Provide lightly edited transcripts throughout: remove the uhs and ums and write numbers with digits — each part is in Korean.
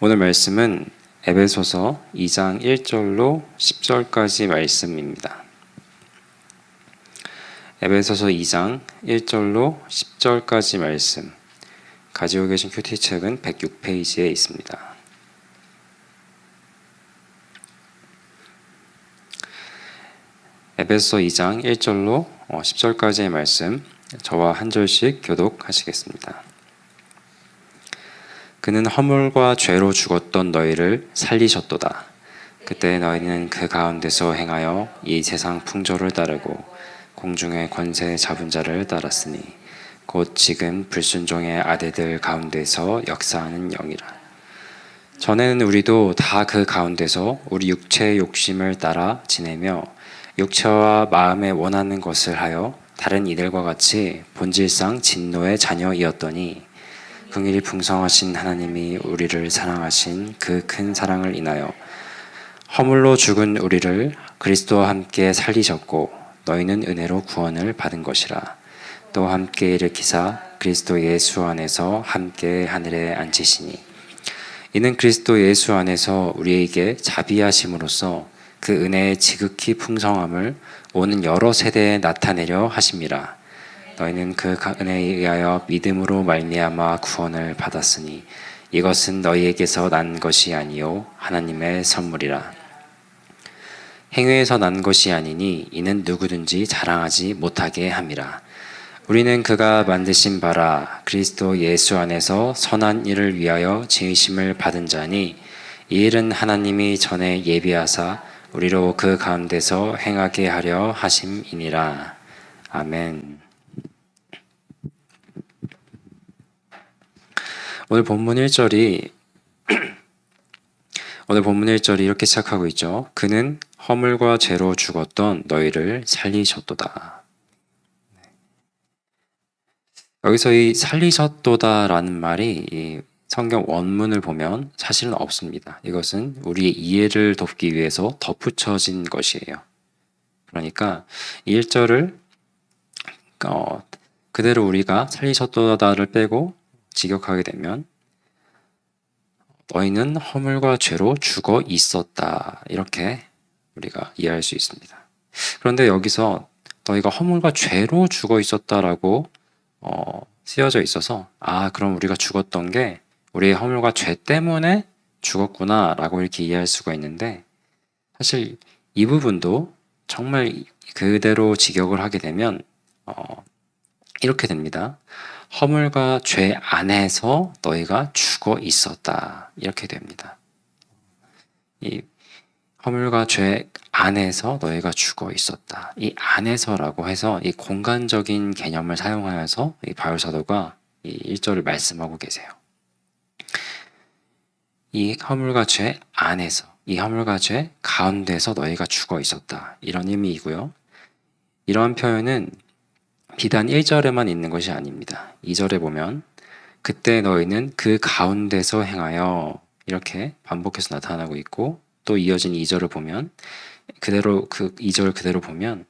오늘 말씀은 에베소서 2장 1절로 10절까지 말씀입니다. 에베소서 2장 1절로 10절까지 말씀, 가지고 계신 큐티책은 106페이지에 있습니다. 에베소서 2장 1절로 10절까지의 말씀, 저와 한 절씩 교독하시겠습니다. 그는 허물과 죄로 죽었던 너희를 살리셨도다. 그때 너희는 그 가운데서 행하여 이 세상 풍조를 따르고 공중의 권세 잡은 자를 따랐으니 곧 지금 불순종의 아들들 가운데서 역사하는 영이라. 전에는 우리도 다 그 가운데서 우리 육체의 욕심을 따라 지내며 육체와 마음에 원하는 것을 하여 다른 이들과 같이 본질상 진노의 자녀이었더니 긍휼이 풍성하신 하나님이 우리를 사랑하신 그 큰 사랑을 인하여 허물로 죽은 우리를 그리스도와 함께 살리셨고 너희는 은혜로 구원을 받은 것이라. 또 함께 일으키사 그리스도 예수 안에서 함께 하늘에 앉히시니 이는 그리스도 예수 안에서 우리에게 자비하심으로써 그 은혜의 지극히 풍성함을 오는 여러 세대에 나타내려 하심이라. 너희는 그 은혜에 의하여 믿음으로 말미암아 구원을 받았으니 이것은 너희에게서 난 것이 아니요 하나님의 선물이라. 행위에서 난 것이 아니니 이는 누구든지 자랑하지 못하게 함이라. 우리는 그가 만드신 바라 그리스도 예수 안에서 선한 일을 위하여 지으심을 받은 자니 이 일은 하나님이 전에 예비하사 우리로 그 가운데서 행하게 하려 하심이니라. 아멘. 오늘 본문 1절이 이렇게 시작하고 있죠. 그는 허물과 죄로 죽었던 너희를 살리셨도다. 여기서 이 살리셨도다라는 말이 이 성경 원문을 보면 사실은 없습니다. 이것은 우리의 이해를 돕기 위해서 덧붙여진 것이에요. 그러니까 이 1절을 그대로 우리가 살리셨도다를 빼고 직역하게 되면 너희는 허물과 죄로 죽어 있었다, 이렇게 우리가 이해할 수 있습니다. 그런데 여기서 너희가 허물과 죄로 죽어 있었다라고 쓰여져 있어서 그럼 우리가 죽었던 게 우리의 허물과 죄 때문에 죽었구나 라고 이렇게 이해할 수가 있는데, 사실 이 부분도 정말 그대로 직역을 하게 되면 이렇게 됩니다. 허물과 죄 안에서 너희가 죽어 있었다, 이렇게 됩니다. 이 허물과 죄 안에서 너희가 죽어 있었다. 이 안에서라고 해서 이 공간적인 개념을 사용하여서 이 바울 사도가 이 1절을 말씀하고 계세요. 이 허물과 죄 안에서, 이 허물과 죄 가운데서 너희가 죽어 있었다, 이런 의미이고요. 이러한 표현은 비단 1절에만 있는 것이 아닙니다. 2절에 보면 그때 너희는 그 가운데서 행하여, 이렇게 반복해서 나타나고 있고, 또 이어진 2절을 보면 그대로 그 2절 그대로 보면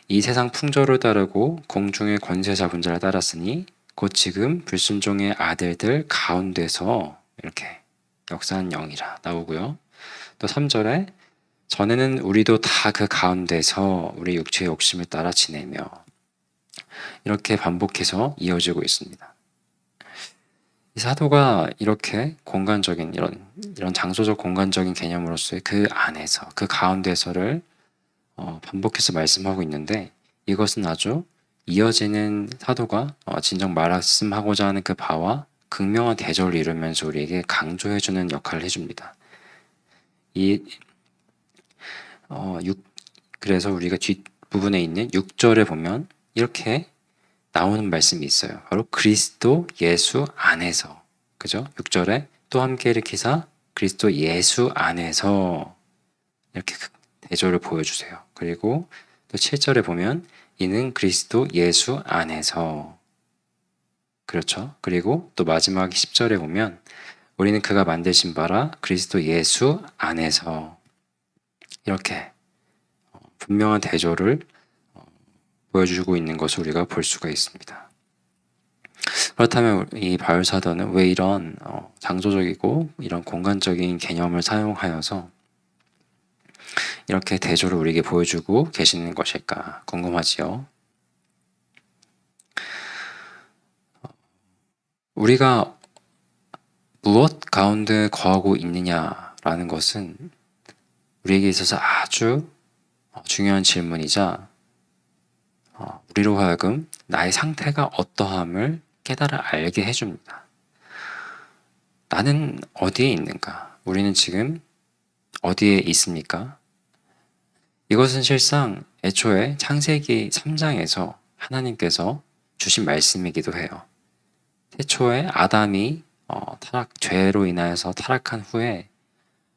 이 세상 풍조를 따르고 공중의 권세 잡은 자를 따랐으니 곧 지금 불순종의 아들들 가운데서, 이렇게 역사한 영이라 나오고요. 또 3절에 전에는 우리도 다 그 가운데서 우리 육체의 욕심을 따라 지내며, 이렇게 반복해서 이어지고 있습니다. 이 사도가 이렇게 공간적인 이런 장소적 공간적인 개념으로서의 그 안에서, 그 가운데서를 반복해서 말씀하고 있는데, 이것은 아주 이어지는 사도가 진정 말씀하고자 하는 그 바와 극명한 대조를 이루면서 우리에게 강조해주는 역할을 해줍니다. 그래서 우리가 뒷부분에 있는 6절에 보면 이렇게 나오는 말씀이 있어요. 바로 그리스도 예수 안에서, 그죠? 6절에 또 함께 일으키사 그리스도 예수 안에서, 이렇게 대조를 보여주세요. 그리고 또 7절에 보면 이는 그리스도 예수 안에서, 그렇죠? 그리고 또 마지막 10절에 보면 우리는 그가 만드신 바라 그리스도 예수 안에서, 이렇게 분명한 대조를 보여주고 있는 것을 우리가 볼 수가 있습니다. 그렇다면 이 바울 사도는 왜 이런 장소적이고 이런 공간적인 개념을 사용하여서 이렇게 대조를 우리에게 보여주고 계시는 것일까 궁금하지요. 우리가 무엇 가운데 거하고 있느냐라는 것은 우리에게 있어서 아주 중요한 질문이자 우리로 하여금 나의 상태가 어떠함을 깨달아 알게 해줍니다. 나는 어디에 있는가? 우리는 지금 어디에 있습니까? 이것은 실상 애초에 창세기 3장에서 하나님께서 주신 말씀이기도 해요. 태초에 아담이 죄로 인하여서 타락한 후에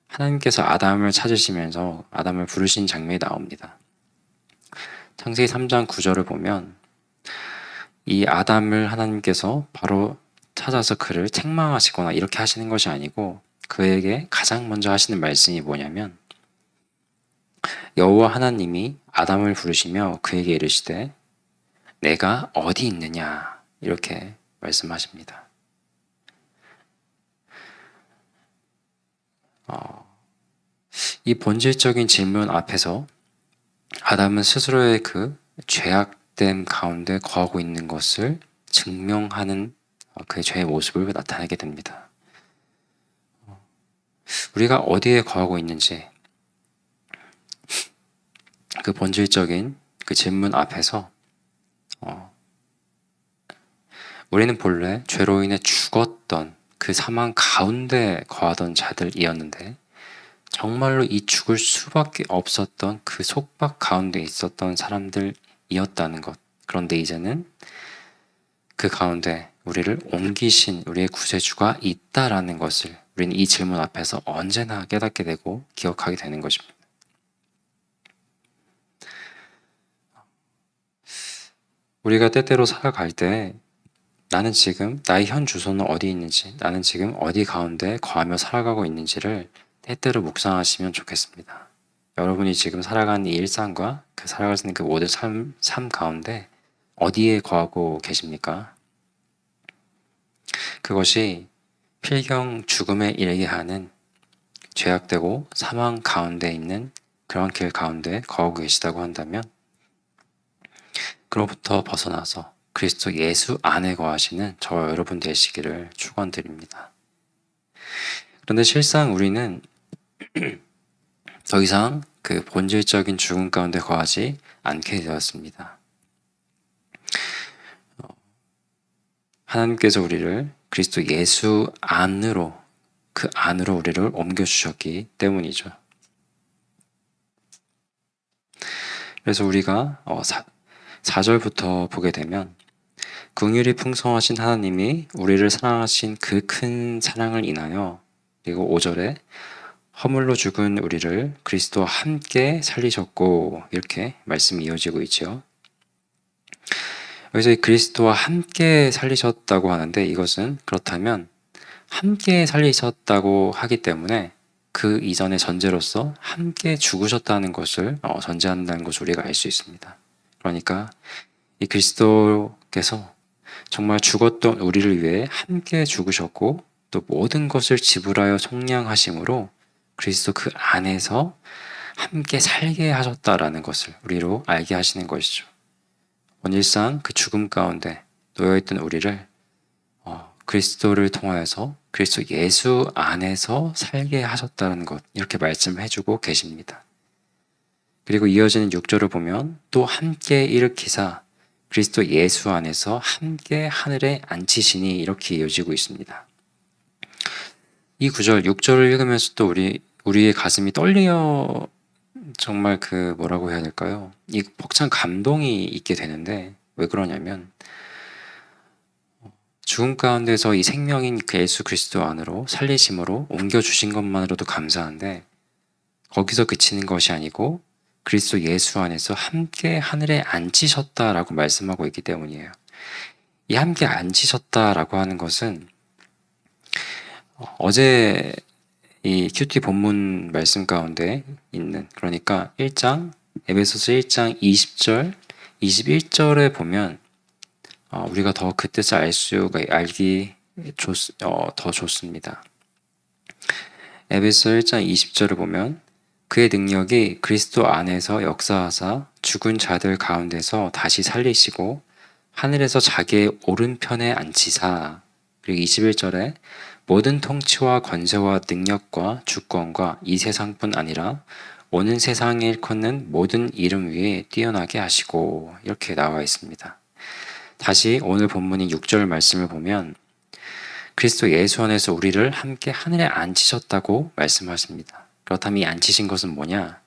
하나님께서 아담을 찾으시면서 아담을 부르신 장면이 나옵니다. 창세기 3장 9절을 보면 이 아담을 하나님께서 바로 찾아서 그를 책망하시거나 이렇게 하시는 것이 아니고 그에게 가장 먼저 하시는 말씀이 뭐냐면 여호와 하나님이 아담을 부르시며 그에게 이르시되 내가 어디 있느냐 이렇게 말씀하십니다. 이 본질적인 질문 앞에서 아담은 스스로의 그 죄악됨 가운데 거하고 있는 것을 증명하는 그의 죄의 모습을 나타내게 됩니다. 우리가 어디에 거하고 있는지 그 본질적인 그 질문 앞에서 우리는 본래 죄로 인해 죽었던 그 사망 가운데 거하던 자들이었는데 정말로 이 죽을 수밖에 없었던 그 속박 가운데 있었던 사람들이었다는 것. 그런데 이제는 그 가운데 우리를 옮기신 우리의 구세주가 있다라는 것을 우리는 이 질문 앞에서 언제나 깨닫게 되고 기억하게 되는 것입니다. 우리가 때때로 살아갈 때 나는 지금 나의 현 주소는 어디 있는지, 나는 지금 어디 가운데 거하며 살아가고 있는지를 때때로 묵상하시면 좋겠습니다. 여러분이 지금 살아가는 이 일상과 그 살아가시는 그 모든 삶 가운데 어디에 거하고 계십니까? 그것이 필경 죽음에 이르게 하는 죄악되고 사망 가운데 있는 그런 길 가운데 거하고 계시다고 한다면 그로부터 벗어나서 그리스도 예수 안에 거하시는 저와 여러분 되시기를 축원드립니다. 그런데 실상 우리는 더 이상 그 본질적인 죽음 가운데 거하지 않게 되었습니다. 하나님께서 우리를 그리스도 예수 안으로 그 안으로 우리를 옮겨주셨기 때문이죠. 그래서 우리가 4절부터 보게 되면 긍휼이 풍성하신 하나님이 우리를 사랑하신 그 큰 사랑을 인하여 그리고 5절에 허물로 죽은 우리를 그리스도와 함께 살리셨고 이렇게 말씀이 이어지고 있죠. 여기서 그리스도와 함께 살리셨다고 하는데 이것은 그렇다면 함께 살리셨다고 하기 때문에 그 이전의 전제로서 함께 죽으셨다는 것을 전제한다는 것을 우리가 알 수 있습니다. 그러니까 이 그리스도께서 정말 죽었던 우리를 위해 함께 죽으셨고 또 모든 것을 지불하여 속량하심으로 그리스도 그 안에서 함께 살게 하셨다라는 것을 우리로 알게 하시는 것이죠. 원일상 그 죽음 가운데 놓여있던 우리를 그리스도를 통하여서 그리스도 예수 안에서 살게 하셨다는 것 이렇게 말씀해주고 계십니다. 그리고 이어지는 6절을 보면 또 함께 일으키사 그리스도 예수 안에서 함께 하늘에 앉히시니 이렇게 이어지고 있습니다. 이 9절, 6절을 읽으면서 또 우리의 가슴이 떨려 정말 그 뭐라고 해야 될까요? 이 벅찬 감동이 있게 되는데 왜 그러냐면 죽음 가운데서 이 생명인 그 예수 그리스도 안으로 살리심으로 옮겨주신 것만으로도 감사한데 거기서 그치는 것이 아니고 그리스도 예수 안에서 함께 하늘에 앉히셨다라고 말씀하고 있기 때문이에요. 이 함께 앉히셨다라고 하는 것은 어제 이 큐티 본문 말씀 가운데 있는 그러니까 1장 에베소서 1장 20절 21절에 보면 우리가 더 그 뜻을 알기 더 좋습니다. 에베소 1장 20절을 보면 그의 능력이 그리스도 안에서 역사하사 죽은 자들 가운데서 다시 살리시고 하늘에서 자기의 오른편에 앉히사. 그리고 21절에 모든 통치와 권세와 능력과 주권과 이 세상뿐 아니라 오는 세상에 일컫는 모든 이름 위에 뛰어나게 하시고, 이렇게 나와 있습니다. 다시 오늘 본문인 6절 말씀을 보면 그리스도 예수 안에서 우리를 함께 하늘에 앉히셨다고 말씀하십니다. 그렇다면 이 앉히신 것은 뭐냐?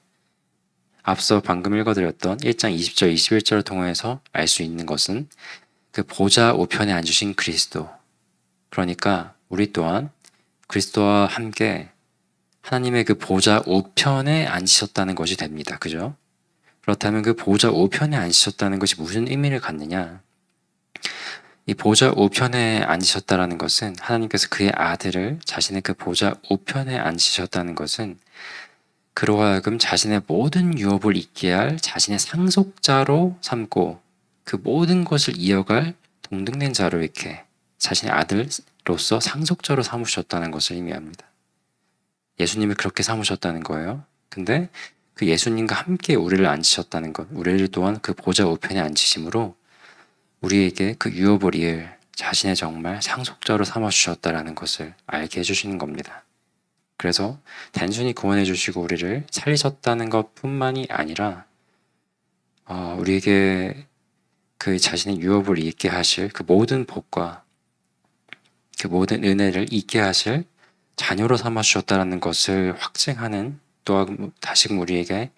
앞서 방금 읽어드렸던 1장 20절, 21절을 통해서 알 수 있는 것은 그 보좌 우편에 앉으신 그리스도, 그러니까 우리 또한 그리스도와 함께 하나님의 그 보좌 우편에 앉으셨다는 것이 됩니다. 그죠? 그렇다면 그 보좌 우편에 앉으셨다는 것이 무슨 의미를 갖느냐? 이 보좌 우편에 앉으셨다는 것은 하나님께서 그의 아들을 자신의 그 보좌 우편에 앉으셨다는 것은 그로 하여금 자신의 모든 유업을 잊게 할 자신의 상속자로 삼고 그 모든 것을 이어갈 동등된 자로 이렇게 자신의 아들로서 상속자로 삼으셨다는 것을 의미합니다. 예수님을 그렇게 삼으셨다는 거예요. 근데 그 예수님과 함께 우리를 앉히셨다는 것, 우리를 또한 그 보좌 우편에 앉히심으로 우리에게 그 유업을 이을 자신의 정말 상속자로 삼아주셨다는 것을 알게 해주시는 겁니다. 그래서 단순히 구원해 주시고 우리를 살리셨다는 것뿐만이 아니라 우리에게 그 자신의 유업을 잊게 하실 그 모든 복과 그 모든 은혜를 잊게 하실 자녀로 삼아주셨다는 것을 확증하는, 또한 다시금 우리에게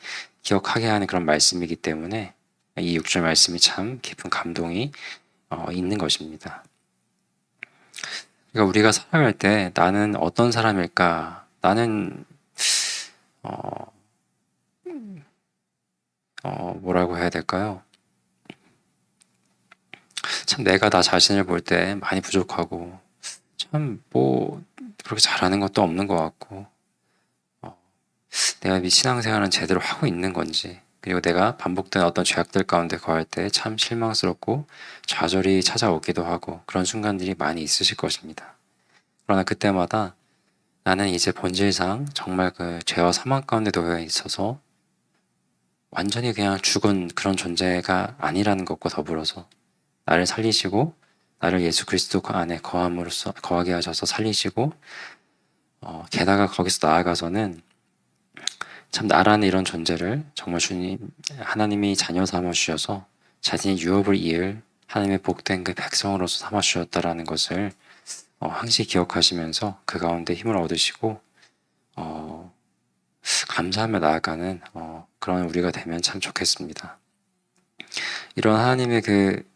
기억하게 하는 그런 말씀이기 때문에 이 6절 말씀이 참 깊은 감동이 있는 것입니다. 그러니까 우리가 살아갈 때 나는 어떤 사람일까? 나는 뭐라고 해야 될까요? 참 내가 나 자신을 볼 때 많이 부족하고 참 뭐 그렇게 잘하는 것도 없는 것 같고 내가 이 신앙생활은 제대로 하고 있는 건지, 그리고 내가 반복된 어떤 죄악들 가운데 거할 때 참 실망스럽고 좌절이 찾아오기도 하고 그런 순간들이 많이 있으실 것입니다. 그러나 그때마다 나는 이제 본질상 정말 그 죄와 사망 가운데 놓여 있어서 완전히 그냥 죽은 그런 존재가 아니라는 것과 더불어서 나를 살리시고 나를 예수 그리스도 안에 거하게 하셔서 살리시고 게다가 거기서 나아가서는 참 나라는 이런 존재를 정말 주님 하나님이 자녀 삼아 주셔서 자신의 유업을 이을 하나님의 복된 그 백성으로서 삼아 주셨다라는 것을 항시 기억하시면서 그 가운데 힘을 얻으시고 감사하며 나아가는 그런 우리가 되면 참 좋겠습니다. 이런 하나님의 그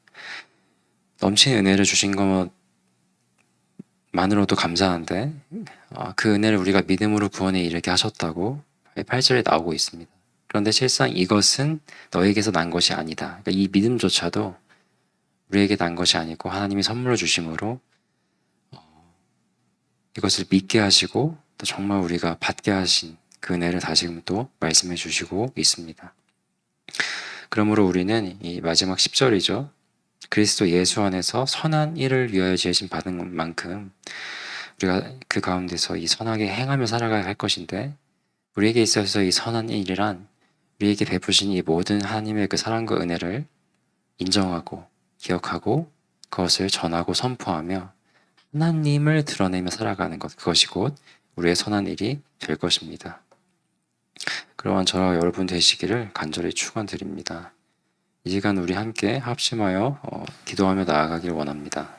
넘치는 은혜를 주신 것만으로도 감사한데 그 은혜를 우리가 믿음으로 구원에 이르게 하셨다고 8절에 나오고 있습니다. 그런데 실상 이것은 너에게서 난 것이 아니다. 그러니까 이 믿음조차도 우리에게 난 것이 아니고 하나님이 선물로 주심으로 이것을 믿게 하시고 또 정말 우리가 받게 하신 그 은혜를 다시금 또 말씀해 주시고 있습니다. 그러므로 우리는 이 마지막 10절이죠. 그리스도 예수 안에서 선한 일을 위하여 지으신 받은 만큼 우리가 그 가운데서 이 선하게 행하며 살아가야 할 것인데, 우리에게 있어서 이 선한 일이란 우리에게 베푸신 이 모든 하나님의 그 사랑과 은혜를 인정하고 기억하고 그것을 전하고 선포하며 하나님을 드러내며 살아가는 것, 그것이 곧 우리의 선한 일이 될 것입니다. 그러한 저와 여러분 되시기를 간절히 축원드립니다. 이 시간 우리 함께 합심하여 기도하며 나아가길 원합니다.